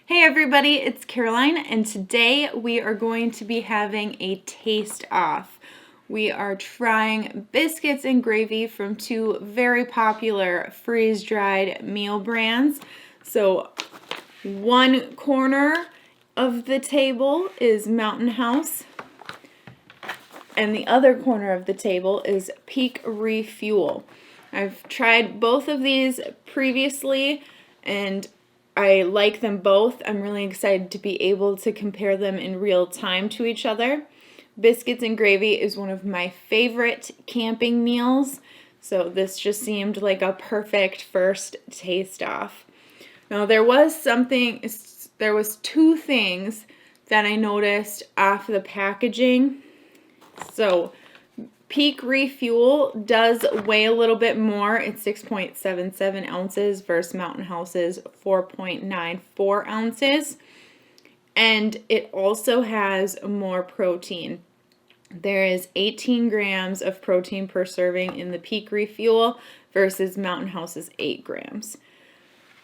Hey everybody, it's Caroline, and today we are going to be having a taste off. We are trying biscuits and gravy from two very popular freeze-dried meal brands. So one corner of the table is Mountain House, and the other corner of the table is Peak Refuel. I've tried both of these previously, and I like them both. I'm really excited to be able to compare them in real time to each other. Biscuits and gravy is one of my favorite camping meals, so this just seemed like a perfect first taste off. Now there was two things that I noticed off the packaging. So Peak Refuel does weigh a little bit more. It's 6.77 ounces versus Mountain House's 4.94 ounces. And it also has more protein. There is 18 grams of protein per serving in the Peak Refuel versus Mountain House's 8 grams.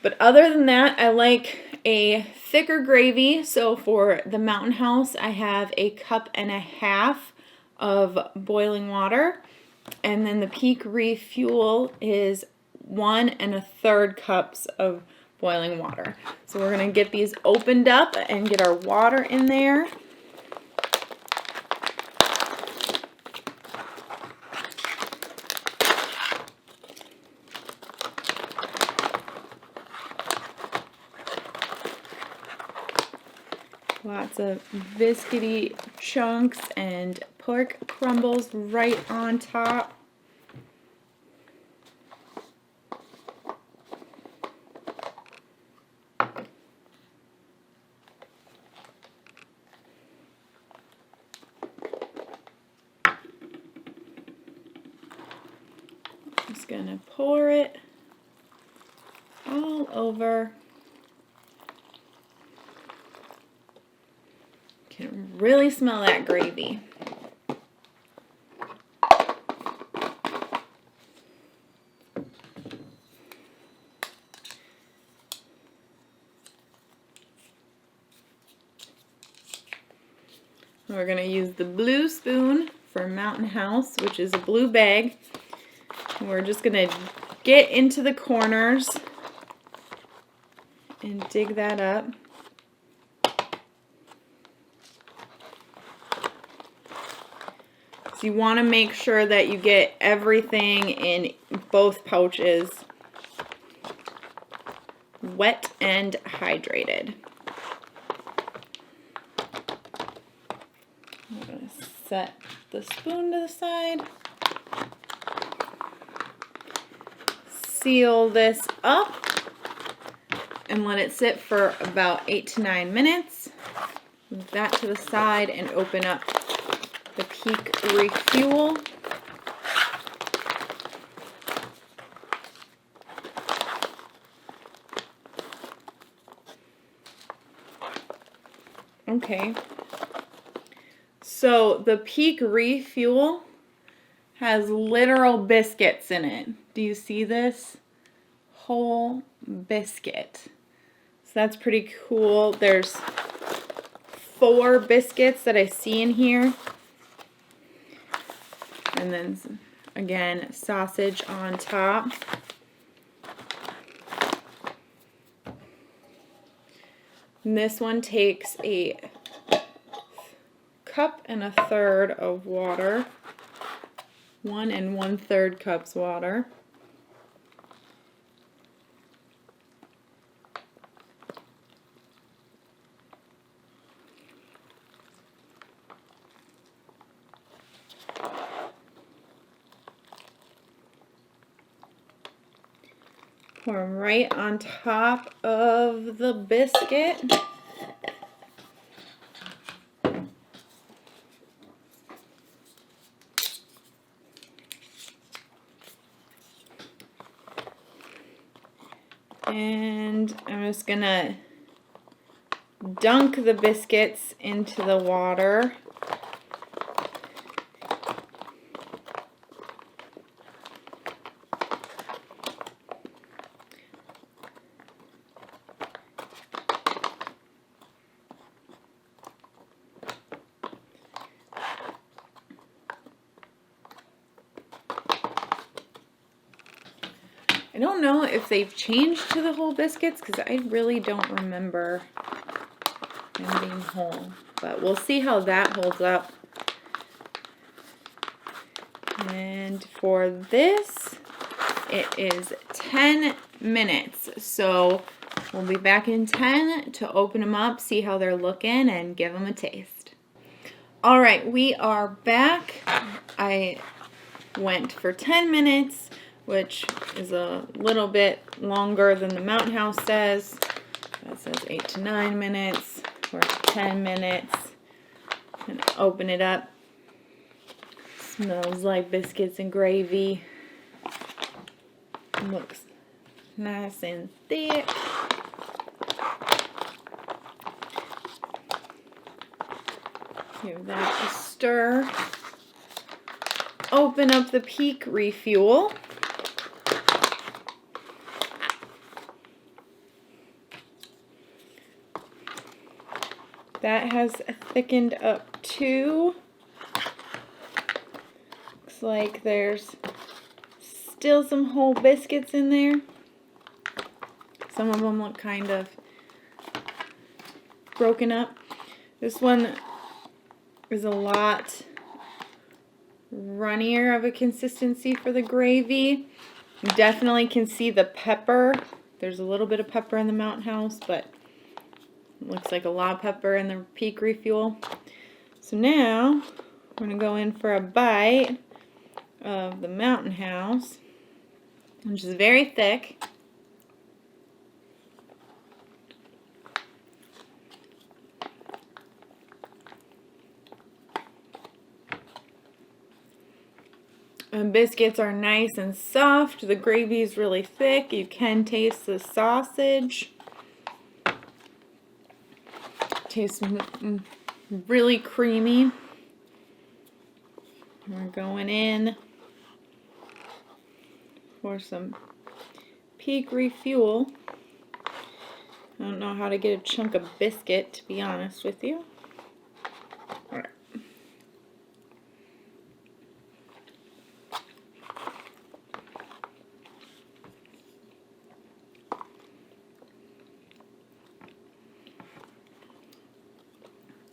But other than that, I like a thicker gravy. So for the Mountain House, I have a cup and a half of boiling water, and then the Peak Refuel is 1 1/3 cups of boiling water. So we're going to get these opened up and get our water in there. Lots of biscuity chunks and pork crumbles right on top. Just gonna pour it all over. Can really smell that gravy. We're going to use the blue spoon for Mountain House, which is a blue bag. And we're just going to get into the corners and dig that up. So you want to make sure that you get everything in both pouches wet and hydrated. I'm going to set the spoon to the side. Seal this up and let it sit for about 8 to 9 minutes. Move that to the side and open up the Peak Refuel. Okay. So the Peak Refuel has literal biscuits in it. Do you see this? Whole biscuit. So that's pretty cool. There's 4 biscuits that I see in here. And then again, sausage on top. And this one takes a cup and 1/3 of water. 1 1/3 cups water. Pour them right on top of the biscuit. And I'm just gonna dunk the biscuits into the water. don't know if they've changed to the whole biscuits because I really don't remember them being whole. But we'll see how that holds up. And for this, it is 10 minutes. So we'll be back in 10 to open them up, see how they're looking, and give them a taste. All right, we are back. I went for 10 minutes, which is a little bit longer than the Mountain House says. That says 8 to 9 minutes. We're at 10 minutes. And open it up. Smells like biscuits and gravy. Looks nice and thick. Give that a stir. Open up the Peak Refuel. That has thickened up too. Looks like there's still some whole biscuits in there. Some of them look kind of broken up. This one is a lot runnier of a consistency for the gravy. You definitely can see the pepper. There's a little bit of pepper in the Mountain House, but it looks like a lot of pepper in the Peak Refuel. So now we're going to go in for a bite of the Mountain House, which is very thick. The biscuits are nice and soft. The gravy is really thick. You can taste the sausage. Tastes really creamy. We're going in for some Peak Refuel. I don't know how to get a chunk of biscuit, to be honest with you. All right.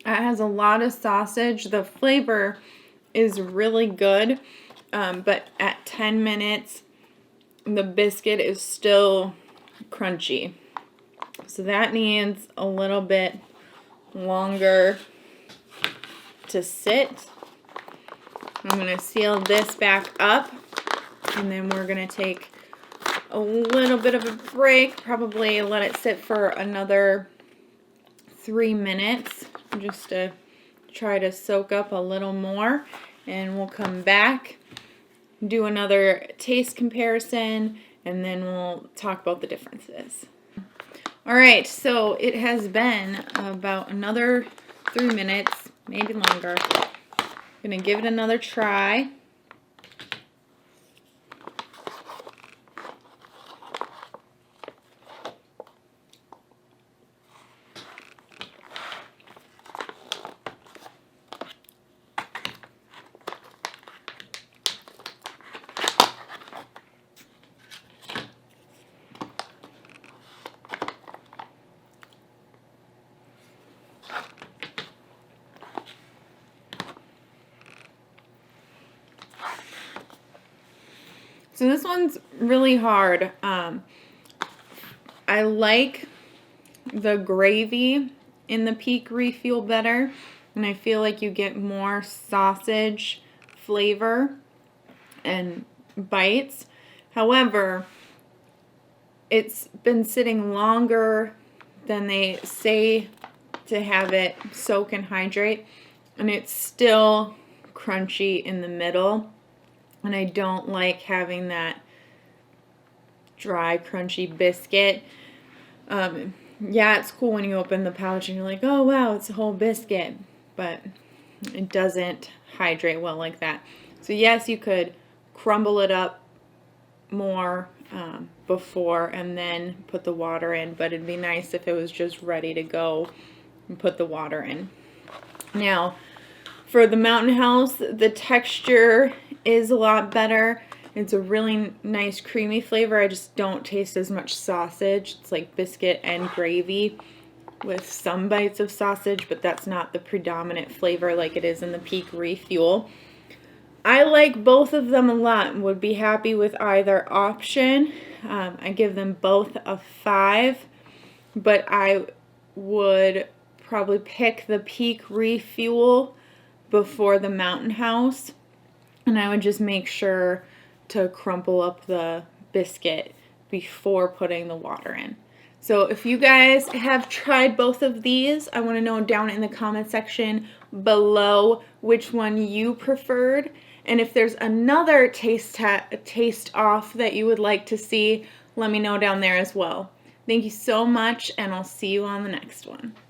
It has a lot of sausage. The flavor is really good, but at 10 minutes, the biscuit is still crunchy. So that needs a little bit longer to sit. I'm going to seal this back up, and then we're going to take a little bit of a break, probably let it sit for another 3 minutes just to try to soak up a little more, and we'll come back, do another taste comparison, and then we'll talk about the differences. Alright, so it has been about another 3 minutes, maybe longer. I'm going to give it another try. So this one's really hard. I like the gravy in the Peak Refuel better, and I feel like you get more sausage flavor and bites. However, it's been sitting longer than they say to have it soak and hydrate, and it's still crunchy in the middle. And I don't like having that dry, crunchy biscuit. Yeah, it's cool when you open the pouch and you're like, oh wow, it's a whole biscuit. But it doesn't hydrate well like that. So yes, you could crumble it up more before and then put the water in. But it'd be nice if it was just ready to go and put the water in. Now, for the Mountain House, the texture is a lot better. It's a really nice creamy flavor. I just don't taste as much sausage. It's like biscuit and gravy with some bites of sausage, but that's not the predominant flavor like it is in the Peak Refuel. I like both of them a lot and would be happy with either option. I give them both a 5, but I would probably pick the Peak Refuel before the Mountain House, and I would just make sure to crumple up the biscuit before putting the water in. So if you guys have tried both of these, I want to know down in the comment section below which one you preferred. And if there's another taste off that you would like to see, let me know down there as well. Thank you so much, and I'll see you on the next one.